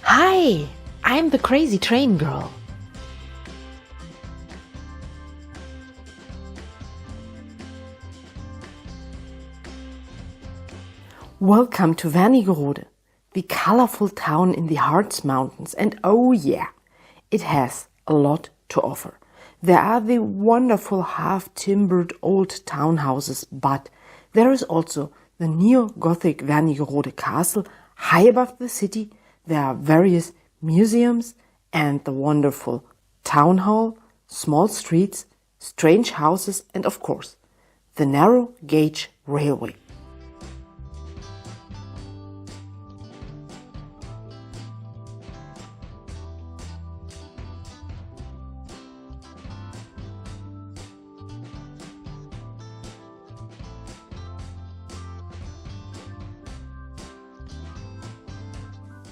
Hi, I'm the crazy train girl. Welcome to Wernigerode, the colorful town in the Harz mountains, and oh yeah, it has a lot to offer. There are the wonderful half-timbered old townhouses, but there is also the neo-Gothic Wernigerode castle high above the city. There are various museums and the wonderful town hall, small streets, strange houses, and of course, the narrow gauge railway.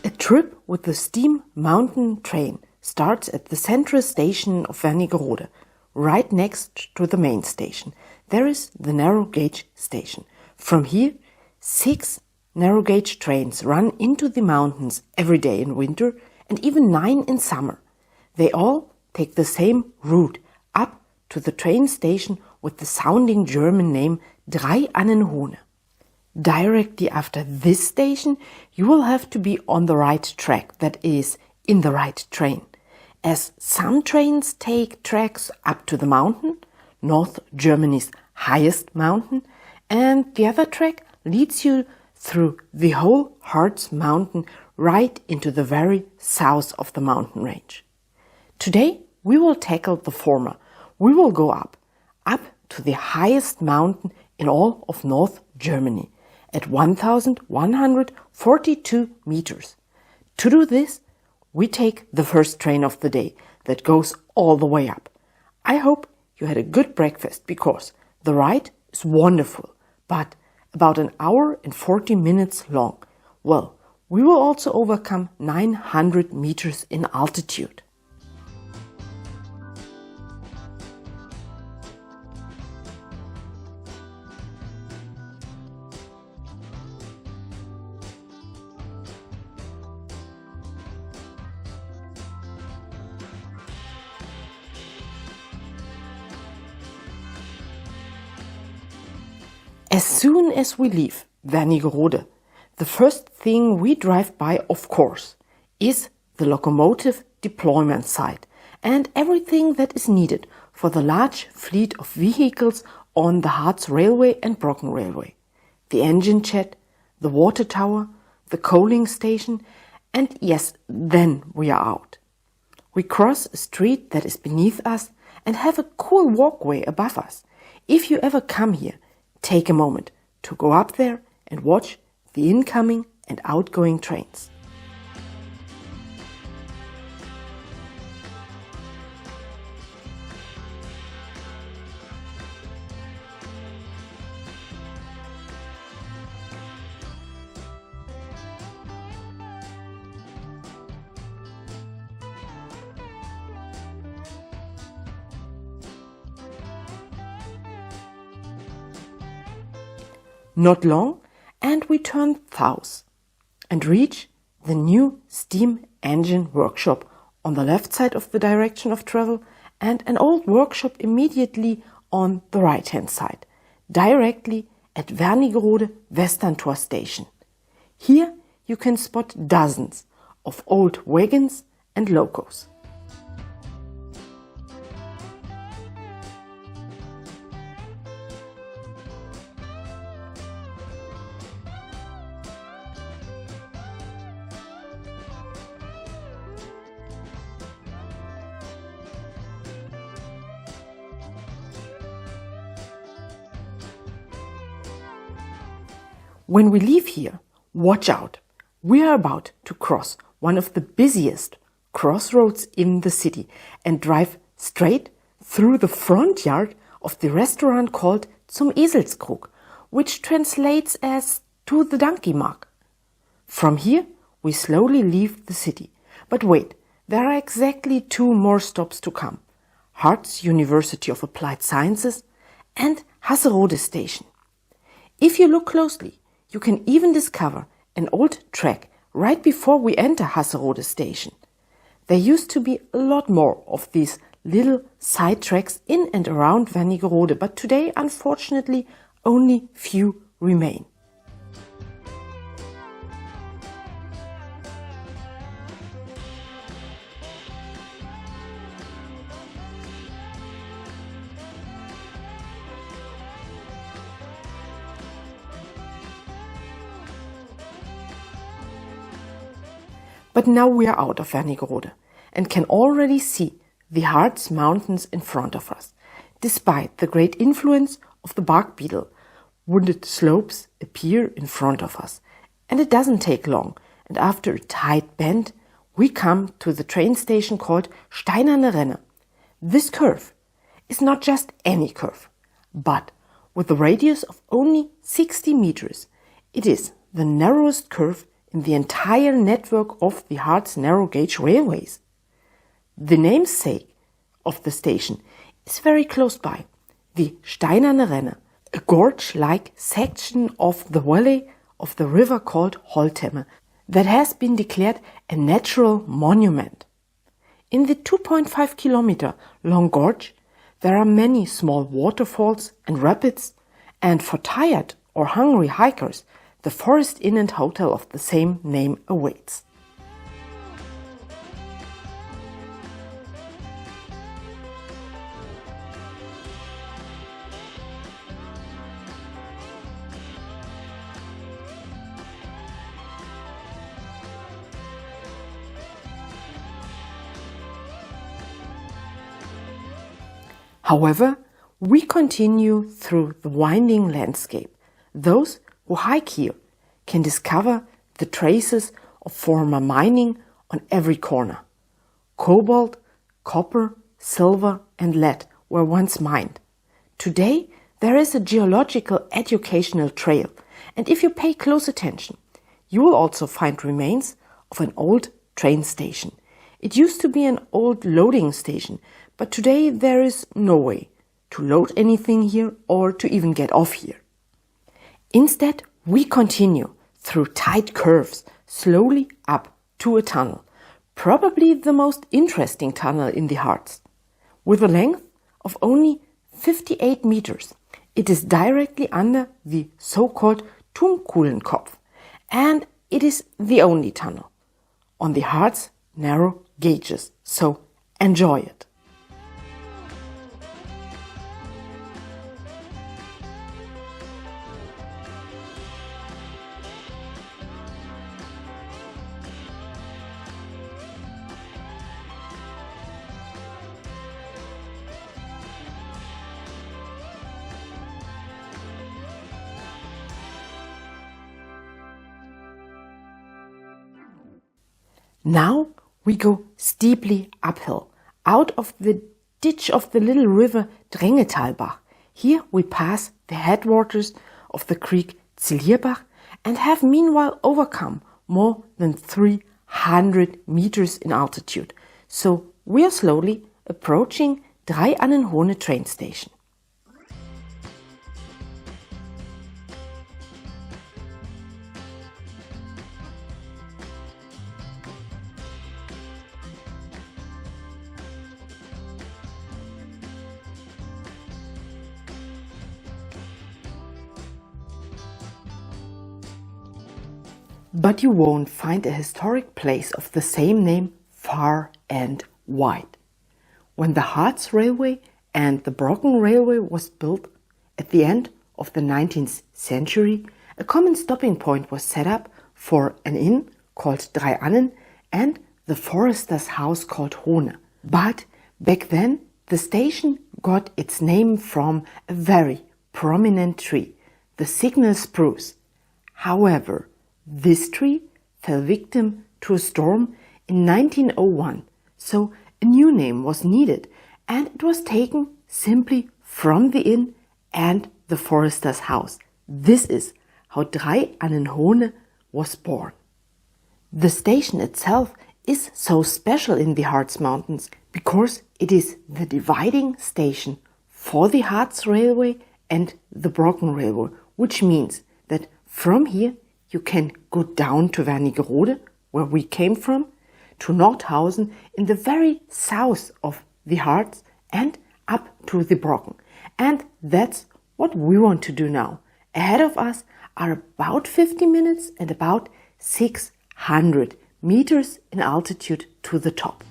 A trip with the steam mountain train starts at the central station of Wernigerode. Right next to the main station, there is the narrow gauge station. From here, 6 narrow gauge trains run into the mountains every day in winter and even 9 in summer. They all take the same route up to the train station with the sounding German name Drei Annen Hohne. Directly after this station, you will have to be on the right track, that is, in the right train. As some trains take tracks up to the mountain, North Germany's highest mountain, and the other track leads you through the whole Harz mountain right into the very south of the mountain range. Today we will tackle the former. We will go up to the highest mountain in all of North Germany, at 1,142 meters. To do this, we take the first train of the day that goes all the way up. I hope you had a good breakfast because the ride is wonderful, but about an hour and 40 minutes long. Well, we will also overcome 900 meters in altitude. As soon as we leave Wernigerode, the first thing we drive by, of course, is the Locomotive deployment site and everything that is needed for the large fleet of vehicles on the Harz Railway and Brocken Railway. The engine shed, the water tower, the coaling station, and yes, then we are out. We cross a street that is beneath us and have a cool walkway above us. If you ever come here, take a moment to go up there and watch the incoming and outgoing trains. Not long, and we turn south and reach the new steam engine workshop on the left side of the direction of travel and an old workshop immediately on the right-hand side, directly at Wernigerode Westerntor station. Here you can spot dozens of old wagons and locos. When we leave here, watch out. We are about to cross one of the busiest crossroads in the city and drive straight through the front yard of the restaurant called Zum Eselskrug, which translates as to the donkey mark. From here, we slowly leave the city. But wait, there are exactly 2 more stops to come. Harz University of Applied Sciences and Hasserode station. If you look closely, you can even discover an old track right before we enter Hasserode station. There used to be a lot more of these little side tracks in and around Wernigerode, but today, unfortunately, only few remain. But now we are out of Wernigerode and can already see the Harz mountains in front of us. Despite the great influence of the bark beetle, wooded slopes appear in front of us. And it doesn't take long, and after a tight bend, we come to the train station called Steinerne Renne. This curve is not just any curve, but with a radius of only 60 meters, it is the narrowest curve in the entire network of the Harz narrow gauge railways. The namesake of the station is very close by, the Steinerne Renne, a gorge-like section of the valley of the river called Holtemme that has been declared a natural monument. In the 2.5 kilometer long gorge, there are many small waterfalls and rapids, and for tired or hungry hikers, the forest inn and hotel of the same name awaits. However, we continue through the winding landscape. Those who hike here can discover the traces of former mining on every corner. Cobalt, copper, silver and lead were once mined. Today there is a geological educational trail, and if you pay close attention, you will also find remains of an old train station. It used to be an old loading station, but today there is no way to load anything here or to even get off here. Instead, we continue through tight curves slowly up to a tunnel, probably the most interesting tunnel in the Harz. With a length of only 58 meters, it is directly under the so-called Turmkuhlenkopf, and it is the only tunnel on the Harz narrow gauges, so enjoy it. Now we go steeply uphill, out of the ditch of the little river Drängetalbach. Here we pass the headwaters of the creek Zillierbach and have meanwhile overcome more than 300 meters in altitude. So we are slowly approaching Drei Annen Hohne train station. But you won't find a historic place of the same name far and wide. When the Harz Railway and the Brocken Railway was built at the end of the 19th century, a common stopping point was set up for an inn called Drei Annen and the forester's house called Hohne. But back then, the station got its name from a very prominent tree, the signal spruce. However, this tree fell victim to a storm in 1901, so a new name was needed, and it was taken simply from the inn and the forester's house. This is how Drei Annen Hohne was born. The station itself is so special in the Harz Mountains because it is the dividing station for the Harz Railway and the Brocken Railway, which means that from here you can go down to Wernigerode where we came from, to Nordhausen in the very south of the Harz and up to the Brocken. And that's what we want to do now. Ahead of us are about 50 minutes and about 600 meters in altitude to the top.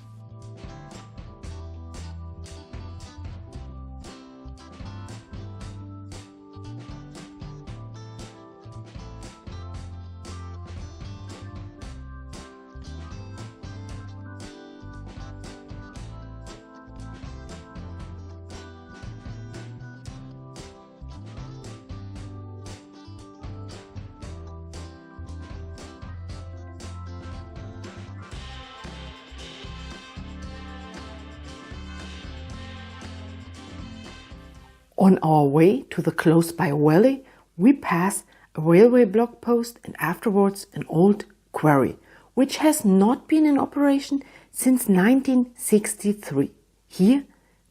On our way to the close-by valley, we pass a railway block post and afterwards an old quarry, which has not been in operation since 1963. Here,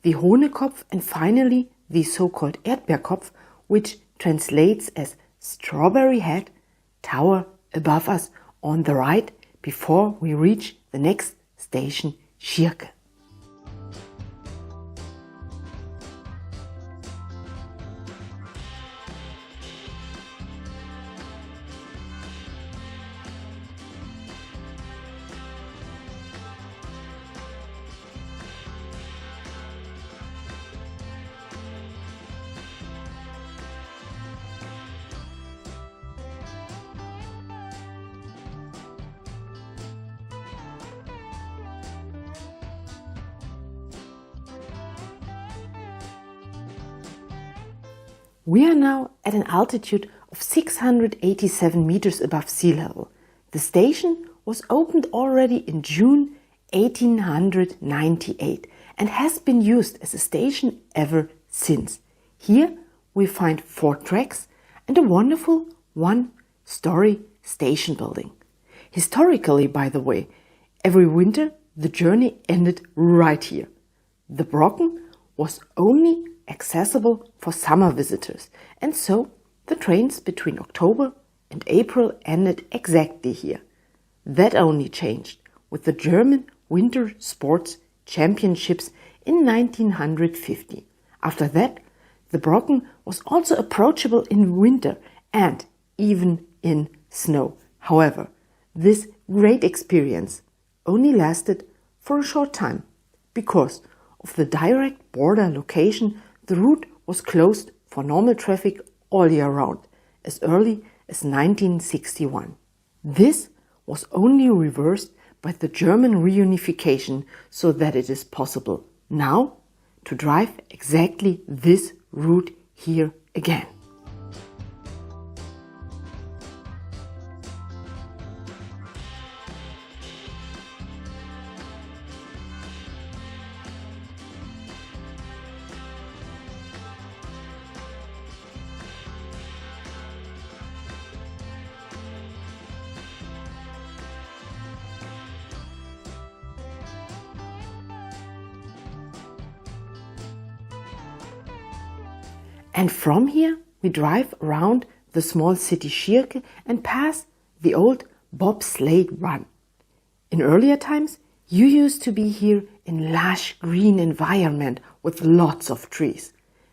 the Hohnekopf and finally the so-called Erdbeerkopf, which translates as strawberry head, tower above us on the right before we reach the next station, Schierke. We are now at an altitude of 687 meters above sea level. The station was opened already in June 1898 and has been used as a station ever since. Here we find 4 tracks and a wonderful one-story station building. Historically, by the way, every winter the journey ended right here. The Brocken was only accessible for summer visitors, and so the trains between October and April ended exactly here. That only changed with the German Winter Sports Championships in 1950. After that, the Brocken was also approachable in winter and even in snow. However, this great experience only lasted for a short time. Because of the direct border location, the route was closed for normal traffic all year round, as early as 1961. This was only reversed by the German reunification, so that it is possible now to drive exactly this route here again. And from here we drive around the small city Schierke and pass the old bobsleigh run. In earlier times you used to be here in lush green environment with lots of trees.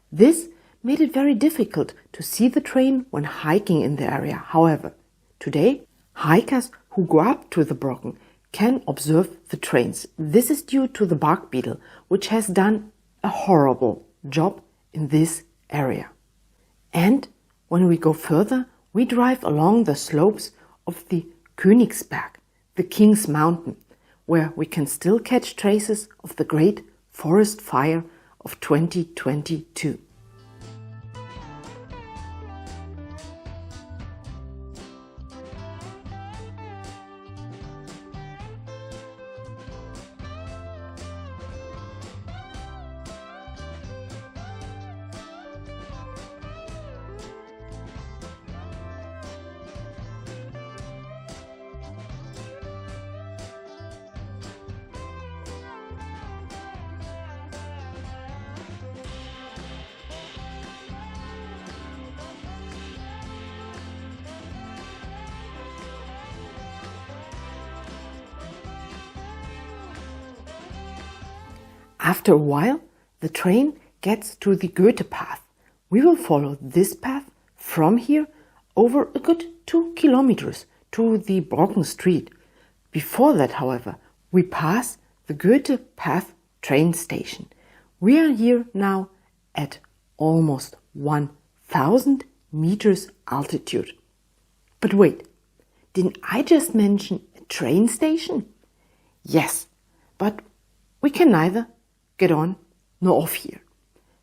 This made it very difficult to see the train when hiking in the area. However, today hikers who go up to the Brocken can observe the trains. This is due to the bark beetle, which has done a horrible job in this area. And when we go further, we drive along the slopes of the Königsberg, the King's Mountain, where we can still catch traces of the great forest fire of 2022. After a while, the train gets to the Goethe path. We will follow this path from here over a good 2 kilometers to the Brocken street. Before that, however, we pass the Goethe path train station. We are here now at almost 1,000 meters altitude. But wait, didn't I just mention a train station? Yes, but we can neither get on nor off here.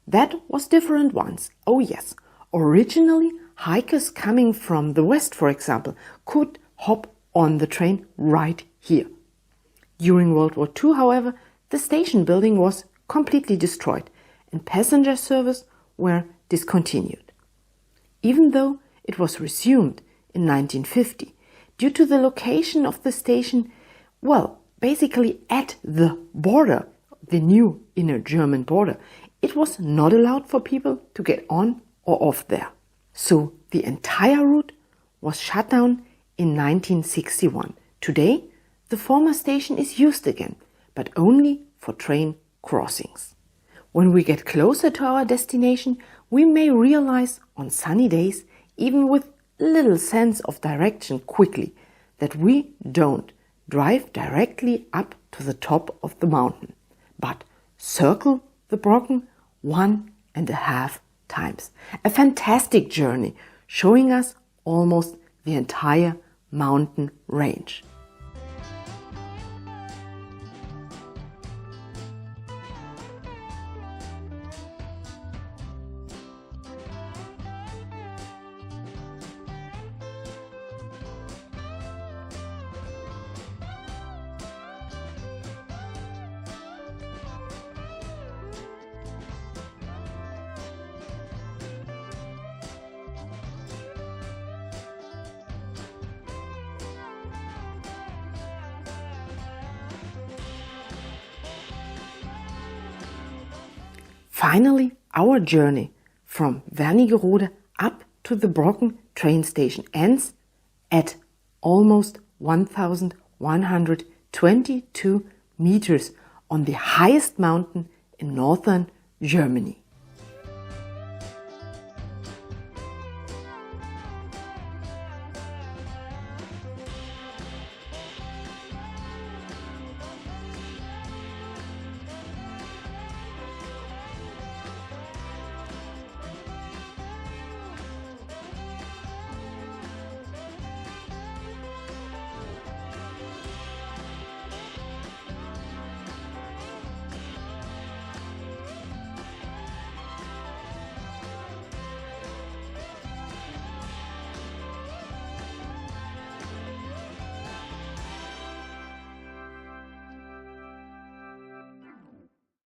That was different once. Oh yes, originally hikers coming from the west, for example, could hop on the train right here. During World War II, however, the station building was completely destroyed and passenger service were discontinued. Even though it was resumed in 1950, due to the location of the station, well, basically at the border, the new inner German border, it was not allowed for people to get on or off there. So the entire route was shut down in 1961. Today, the former station is used again, but only for train crossings. When we get closer to our destination, we may realize on sunny days, even with little sense of direction quickly, that we don't drive directly up to the top of the mountain, but circle the Brocken 1.5 times. A fantastic journey, showing us almost the entire mountain range. Finally, our journey from Wernigerode up to the Brocken train station ends at almost 1,122 meters on the highest mountain in northern Germany.